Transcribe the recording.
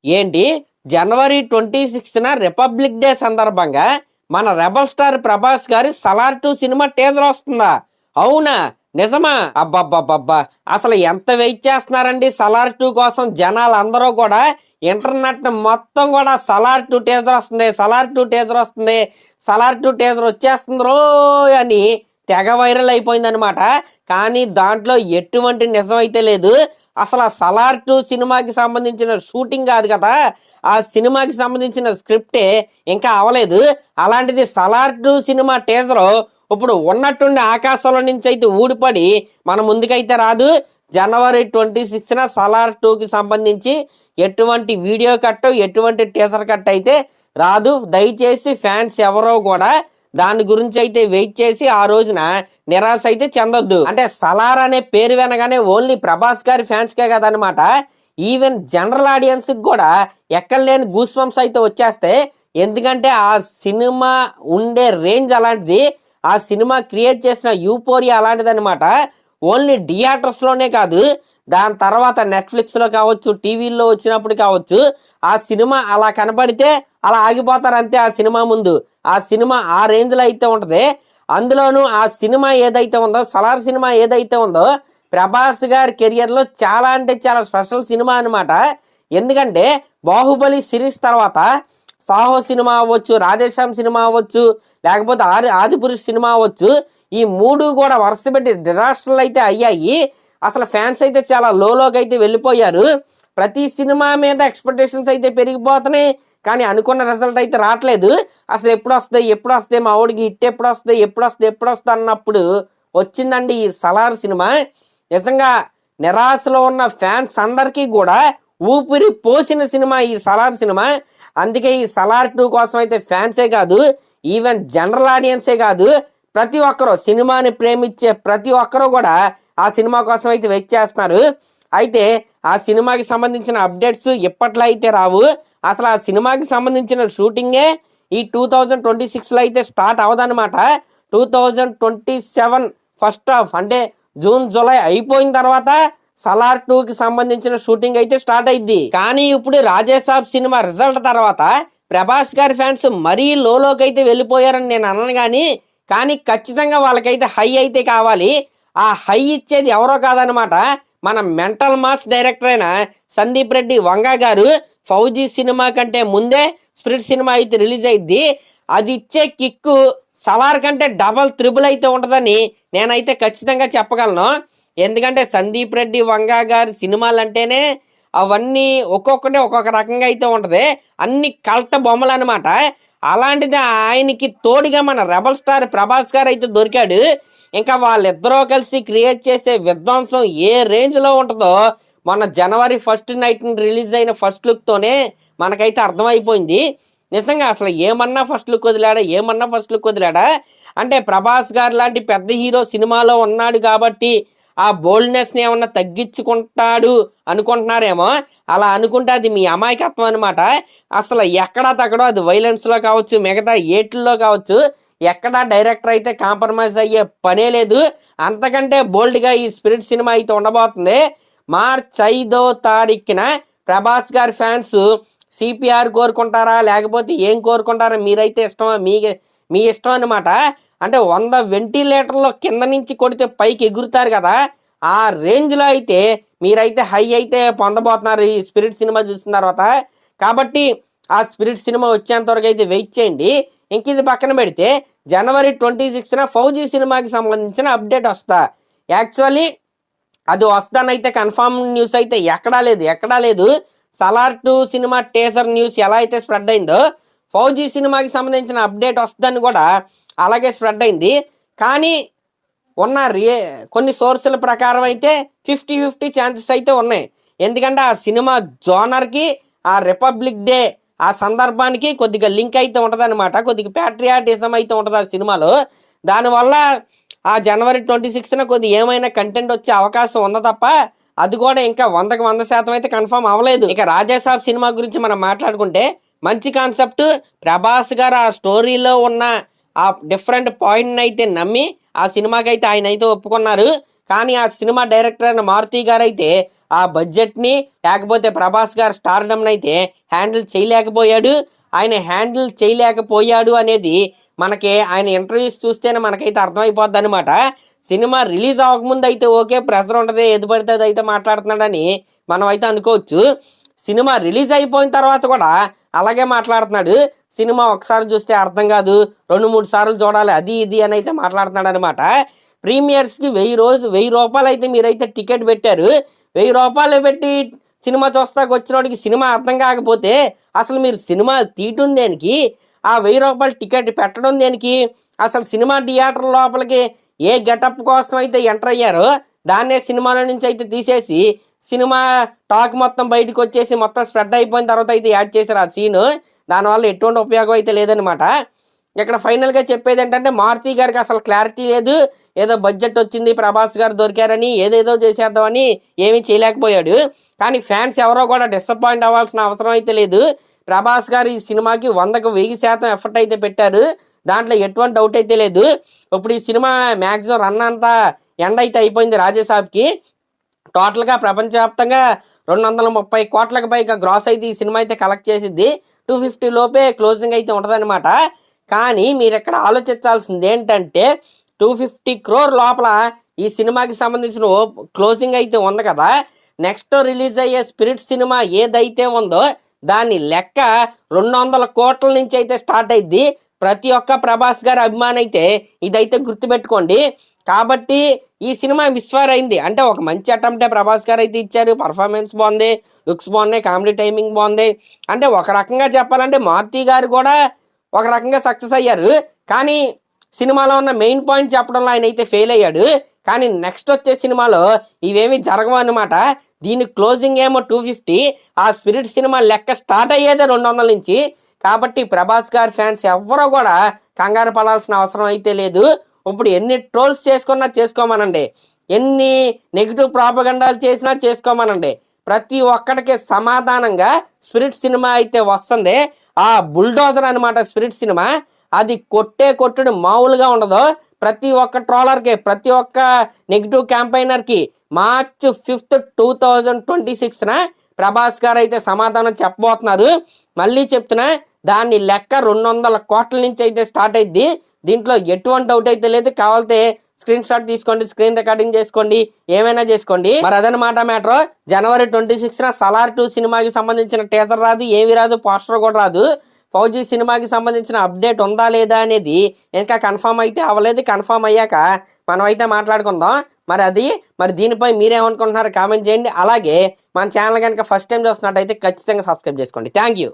ఏంటి జనవరి 26న republic day సందర్భంగా మన రెబల్ స్టార్ ప్రభాస్ గారి సలార్ 2 సినిమా టీజర్ వస్తుందా? అవునా, నిజమా? అబ్బబ్బబ్బబ్బా, అసలు ఎంత వెయిట్ చేస్తున్నారండి సలార్ 2 కోసం జనాలు అందరూ కూడా. ఇంటర్నెట్ మొత్తం కూడా సలార్ 2 టీజర్ వస్తుంది, సలార్ 2 టీజర్ వస్తుంది, సలార్ 2 టీజర్ వచ్చేస్తుంది రో అని తెగ వైరల్ అయిపోయిందనమాట. కానీ దాంట్లో ఎటువంటి నిజం అయితే లేదు. అసలు ఆ సలార్ 2 సినిమాకి సంబంధించిన షూటింగ్ కాదు కదా, ఆ సినిమాకి సంబంధించిన స్క్రిప్టే ఇంకా అవలేదు. అలాంటిది సలార్ 2 సినిమా టీజరు ఇప్పుడు ఉన్నట్టుండి ఆకాశంలో నుంచి అయితే ఊడిపడి మన ముందుకైతే రాదు. జనవరి 26న సలార్ 2కి సంబంధించి ఎటువంటి వీడియో కట్, ఎటువంటి టీజర్ కట్ అయితే రాదు. దయచేసి ఫ్యాన్స్ ఎవరో కూడా దాని గురించి అయితే వెయిట్ చేసి ఆ రోజున నిరాశ అయితే చెందొద్దు. అంటే సలార్ అనే పేరు వినగానే ఓన్లీ ప్రభాస్ గారి ఫ్యాన్స్కే కదనమాట, ఈవెన్ జనరల్ ఆడియన్స్ కూడా ఎక్కడ లేని గూస్ బంప్స్ అయితే వచ్చేస్తే. ఎందుకంటే ఆ సినిమా ఉండే రేంజ్ అలాంటిది, ఆ సినిమా క్రియేట్ చేసిన యూఫోరియా అలాంటిది అనమాట. ఓన్లీ థియేటర్స్లోనే కాదు, దాని తర్వాత నెట్ఫ్లిక్స్లో కావచ్చు, టీవీల్లో వచ్చినప్పుడు కావచ్చు, ఆ సినిమా అలా కనపడితే అలా ఆగిపోతారు అంతే. ఆ సినిమా ముందు ఆ సినిమా ఆ రేంజ్లో అయితే ఉంటుంది. అందులోనూ ఆ సినిమా ఏదైతే ఉందో, సలార్ సినిమా ఏదైతే ఉందో, ప్రభాస్ గారి కెరియర్లో చాలా అంటే చాలా స్పెషల్ సినిమా అనమాట. ఎందుకంటే బాహుబలి సిరీస్ తర్వాత సాహో సినిమా అవ్వచ్చు, రాధేశ్యామ్ సినిమా అవ్వచ్చు, లేకపోతే ఆదిపురుష్ సినిమా అవ్వచ్చు, ఈ మూడు కూడా వరుస పెట్టి డిజాస్టర్లు అయితే అయ్యాయి. అసలు ఫ్యాన్స్ అయితే చాలా లోకి అయితే వెళ్ళిపోయారు. ప్రతి సినిమా మీద ఎక్స్పెక్టేషన్స్ అయితే పెరిగిపోతున్నాయి, కానీ అనుకున్న రిజల్ట్ అయితే రావట్లేదు. అసలు ఎప్పుడు వస్తాయి మా ఊడికి హిట్ ఎప్పుడు వస్తుంది అన్నప్పుడు వచ్చిందండి ఈ సలార్ సినిమా. నిజంగా నిరాశలో ఉన్న ఫ్యాన్స్ అందరికీ కూడా ఊపిరి పోసిన సినిమా ఈ సలార్ సినిమా. అందుకే ఈ సలార్ 2 కోసం అయితే ఫ్యాన్సే కాదు, ఈవెన్ జనరల్ ఆడియన్సే కాదు, ప్రతి ఒక్కరూ, సినిమాని ప్రేమించే ప్రతి ఒక్కరూ కూడా ఆ సినిమా కోసం అయితే వెయిట్ చేస్తున్నారు. అయితే ఆ సినిమాకి సంబంధించిన అప్డేట్స్ ఇప్పట్లో అయితే రావు. అసలు ఆ సినిమాకి సంబంధించిన షూటింగే ఈ 2026లో అయితే స్టార్ట్ అవదనమాట. 2027 ఫస్ట్ హాఫ్ అంటే జూన్ జూలై అయిపోయిన తర్వాత సలార్ 2కి సంబంధించిన షూటింగ్ అయితే స్టార్ట్ అయింది. కానీ ఇప్పుడు రాజేసాబ్ సినిమా రిజల్ట్ తర్వాత ప్రభాస్ గారి ఫ్యాన్స్ మరీ లోకి అయితే వెళ్ళిపోయారని నేను అన్నాను. కానీ ఖచ్చితంగా వాళ్ళకైతే హై అయితే కావాలి. ఆ హై ఇచ్చేది ఎవరో కాదనమాట, మన మెంటల్ మాస్ డైరెక్టర్ అయిన సందీప్ రెడ్డి వంగా గారు. ఫౌజీ సినిమా కంటే ముందే స్పిరిట్ సినిమా అయితే రిలీజ్ అయింది. అది ఇచ్చే కిక్కు సలార్ కంటే డబల్ త్రిబుల్ అయితే ఉంటుందని నేనైతే ఖచ్చితంగా చెప్పగలను. ఎందుకంటే సందీప్ రెడ్డి వంగా గారి సినిమాలు అంటేనే అవన్నీ ఒక్కొక్కటి ఒక్కొక్క రకంగా అయితే ఉంటుంది, అన్ని కల్ట బొమ్మలు అనమాట. అలాంటిది ఆయనకి తోడుగా మన రెబల్ స్టార్ ప్రభాస్ గారు అయితే దొరికాడు. ఇంకా వాళ్ళిద్దరూ కలిసి క్రియేట్ చేసే విధ్వంసం ఏ రేంజ్లో ఉంటుందో మొన్న జనవరి 1 నైట్ రిలీజ్ అయిన ఫస్ట్ లుక్తోనే మనకైతే అర్థమైపోయింది. నిజంగా అసలు ఏమన్నా ఫస్ట్ లుక్ వదిలాడా అంటే ప్రభాస్ గారు లాంటి పెద్ద హీరో సినిమాలో ఉన్నాడు కాబట్టి ఆ బోల్డ్నెస్ని ఏమన్నా తగ్గించుకుంటాడు అనుకుంటున్నారేమో. అలా అనుకుంటే అది మీ అమాయకత్వం అనమాట. అసలు ఎక్కడా తగ్గడో, అది వైలెన్స్లో కావచ్చు, మిగతా ఏటిల్లో కావచ్చు, ఎక్కడా డైరెక్టర్ అయితే కాంప్రమైజ్ అయ్యే పనే లేదు. అంతకంటే బోల్డ్గా ఈ స్పిరిట్ సినిమా అయితే ఉండబోతుంది. మార్చ్ 5వ తారీఖున ప్రభాస్ గారి ఫ్యాన్స్ సిపిఆర్ కోరుకుంటారా లేకపోతే ఏం కోరుకుంటారా మీరైతే ఇష్టమా, మీ ఇష్టం అనమాట. అంటే 100 వెంటిలేటర్లో కింద నుంచి కొడితే పైకి ఎగురుతారు కదా, ఆ రేంజ్లో అయితే మీరైతే హై అయితే పొందబోతున్నారు ఈ స్పిరిట్ సినిమా చూసిన తర్వాత. కాబట్టి ఆ స్పిరిట్ సినిమా వచ్చేంత వరకు అయితే వెయిట్ చేయండి. ఇంక ఇది పక్కన పెడితే జనవరి 26న ఫౌజీ సినిమాకి సంబంధించిన అప్డేట్ వస్తా. యాక్చువల్లీ అది వస్తానైతే అయితే కన్ఫామ్ న్యూస్ అయితే ఎక్కడా లేదు. సలార్ 2 సినిమా టీజర్ న్యూస్ ఎలా అయితే స్ప్రెడ్ అయిందో, ఫౌజీ సినిమాకి సంబంధించిన అప్డేట్ వస్తుందని కూడా అలాగే స్ప్రెడ్ అయింది. కానీ ఉన్న కొన్ని సోర్సుల ప్రకారం అయితే 50-50 ఛాన్సెస్ అయితే ఉన్నాయి. ఎందుకంటే ఆ సినిమా జోనర్కి, ఆ రిపబ్లిక్ డే ఆ సందర్భానికి కొద్దిగా లింక్ అయితే ఉంటుంది అనమాట, కొద్దిగా ప్యాట్రియాటిజం అయితే ఉంటుంది ఆ సినిమాలో. దానివల్ల ఆ జనవరి 26న కొద్దిగా ఏమైనా కంటెంట్ వచ్చే అవకాశం ఉంది తప్ప అది కూడా ఇంకా 100కి 100% అయితే కన్ఫర్మ్ అవ్వలేదు. ఇక రాజేసాబ్ సినిమా గురించి మనం మాట్లాడుకుంటే మంచి కాన్సెప్ట్. ప్రభాస్ గారు ఆ స్టోరీలో ఉన్న ఆ డిఫరెంట్ పాయింట్ని అయితే నమ్మి ఆ సినిమాకి అయితే ఆయన అయితే ఒప్పుకున్నారు. కానీ ఆ సినిమా డైరెక్టర్ అయిన మారుతి గారు అయితే ఆ బడ్జెట్ని లేకపోతే ప్రభాస్ గారు స్టార్డమ్ని అయితే హ్యాండిల్ చేయలేకపోయాడు. ఆయన హ్యాండిల్ చేయలేకపోయాడు అనేది మనకి ఆయన ఇంటర్వ్యూస్ చూస్తేనే మనకైతే అర్థమైపోద్ది అనమాట. సినిమా రిలీజ్ అవ్వకముందు అయితే ఓకే ప్రెజర్ ఉంటుంది, ఏది పడితే అది అయితే మాట్లాడుతున్నాడని మనం అయితే అనుకోవచ్చు. సినిమా రిలీజ్ అయిపోయిన తర్వాత కూడా అలాగే మాట్లాడుతున్నాడు. సినిమా ఒకసారి చూస్తే అర్థం కాదు, 2-3 సార్లు చూడాలి, అది ఇది అని అయితే మాట్లాడుతున్నాడు అనమాట. ప్రీమియర్స్కి 1000 రూపాయలు అయితే మీరైతే టికెట్ పెట్టారు. 1000 రూపాయలు పెట్టి సినిమా చూస్తాకు వచ్చిన వాడికి సినిమా అర్థం కాకపోతే అసలు మీరు సినిమా తీయటం దేనికి? ఆ 1000 రూపాయలు టికెట్ పెట్టడం దేనికి? అసలు సినిమా థియేటర్ లోపలికి ఏ గెటప్ కోసం అయితే ఎంటర్ అయ్యారో దాన్నే సినిమాల నుంచి అయితే తీసేసి సినిమా టాక్ మొత్తం బయటకు వచ్చేసి మొత్తం స్ప్రెడ్ అయిపోయిన తర్వాత అయితే యాడ్ చేశారు ఆ సీను. దానివల్ల ఎటువంటి ఉపయోగం అయితే లేదనమాట. ఇక్కడ ఫైనల్గా చెప్పేది ఏంటంటే మారుతి గారికి అసలు క్లారిటీ లేదు. ఏదో బడ్జెట్ వచ్చింది, ప్రభాస్ గారు దొరికారని ఏదేదో చేసేద్దామని ఏమీ చేయలేకపోయాడు. కానీ ఫ్యాన్స్ ఎవరో కూడా డిసప్పాయింట్ అవ్వాల్సిన అవసరం అయితే లేదు. ప్రభాస్ గారు ఈ సినిమాకి 100కు 1000% ఎఫర్ట్ అయితే పెట్టారు. దాంట్లో ఎటువంటి డౌట్ అయితే లేదు. ఇప్పుడు ఈ సినిమా మ్యాక్సిమం రన్ అంతా ఎండ్ అయితే అయిపోయింది రాజేసాబ్కి. టోటల్గా ప్రపంచవ్యాప్తంగా 230 కోట్లకు పైగా గ్రాస్ అయితే ఈ సినిమా అయితే కలెక్ట్ చేసిద్ది. 250 లోపే క్లోజింగ్ అయితే ఉంటుందన్నమాట. కానీ మీరు ఇక్కడ ఆలోచించాల్సింది ఏంటంటే 250 crore లోపల ఈ సినిమాకి సంబంధించిన క్లోజింగ్ అయితే ఉంది కదా. నెక్స్ట్ రిలీజ్ అయ్యే స్పిరిట్ సినిమా ఏదైతే ఉందో దాని లెక్క 200 కోట్ల నుంచి అయితే స్టార్ట్ అయింది. ప్రతి ఒక్క ప్రభాస్ గారి అభిమాని అయితే ఇదైతే గుర్తుపెట్టుకోండి. కాబట్టి ఈ సినిమా మిస్ఫైర్ అయింది అంటే ఒక మంచి అటెంప్టే ప్రభాస్ గారు అయితే ఇచ్చారు. పర్ఫార్మెన్స్ బాగుంది, లుక్స్ బాగున్నాయి, కామెడీ టైమింగ్ బాగుంది. అంటే ఒక రకంగా చెప్పాలంటే మారుతి గారు కూడా ఒక రకంగా సక్సెస్ అయ్యారు. కానీ సినిమాలో ఉన్న మెయిన్ పాయింట్ చెప్పడంలో ఆయన అయితే ఫెయిల్ అయ్యాడు. కానీ నెక్స్ట్ వచ్చే సినిమాలో ఇవేమీ జరగవు అన్నమాట. దీని క్లోజింగ్ ఏమో 250, ఆ స్పిరిట్ సినిమా లెక్క స్టార్ట్ అయ్యేదే 200 నుంచి. కాబట్టి ప్రభాస్ గారి ఫ్యాన్స్ ఎవ్వరూ కూడా కంగారు పడాల్సిన అవసరం అయితే లేదు. ఇప్పుడు ఎన్ని ట్రోల్స్ చేసుకున్నా చేసుకోమనండి, ఎన్ని నెగిటివ్ ప్రాపగండాలు చేసినా చేసుకోమనండి, ప్రతి ఒక్కడికి సమాధానంగా స్పిరిట్ సినిమా అయితే వస్తుంది. ఆ బుల్డోజర్ అనమాట స్పిరిట్ సినిమా. అది కొట్టుడు మామూలుగా ఉండదు. ప్రతి ఒక్క ట్రోలర్కి, ప్రతి ఒక్క నెగిటివ్ క్యాంపైనర్కి March 5th 2026న ప్రభాస్ గారు అయితే సమాధానం చెప్పబోతున్నారు. మళ్ళీ చెప్తున్నా, దాని లెక్క 200 కోట్ల నుంచి అయితే స్టార్ట్ అయింది. దీంట్లో ఎటువంటి డౌట్ అయితే లేదు. కావాలంటే స్క్రీన్ షాట్ తీసుకోండి, స్క్రీన్ రికార్డింగ్ చేసుకోండి, ఏమైనా చేసుకోండి. మరి అదనమాట మ్యాటర్. January 26న సలార్ 2 సినిమాకి సంబంధించిన టీజర్ రాదు, ఏమి రాదు, పోస్టర్ కూడా రాదు. ఫౌజీ సినిమాకి సంబంధించిన అప్డేట్ ఉందా లేదా అనేది ఇంకా కన్ఫర్మ్ అయితే అవ్వలేదు. కన్ఫర్మ్ అయ్యాక మనం అయితే మాట్లాడుకుందాం. మరి దీనిపై మీరేమనుకుంటున్నారో కామెంట్ చేయండి. అలాగే మన ఛానల్ కనుక ఫస్ట్ టైం చూస్తున్నట్టయితే ఖచ్చితంగా సబ్స్క్రైబ్ చేసుకోండి. Thank you.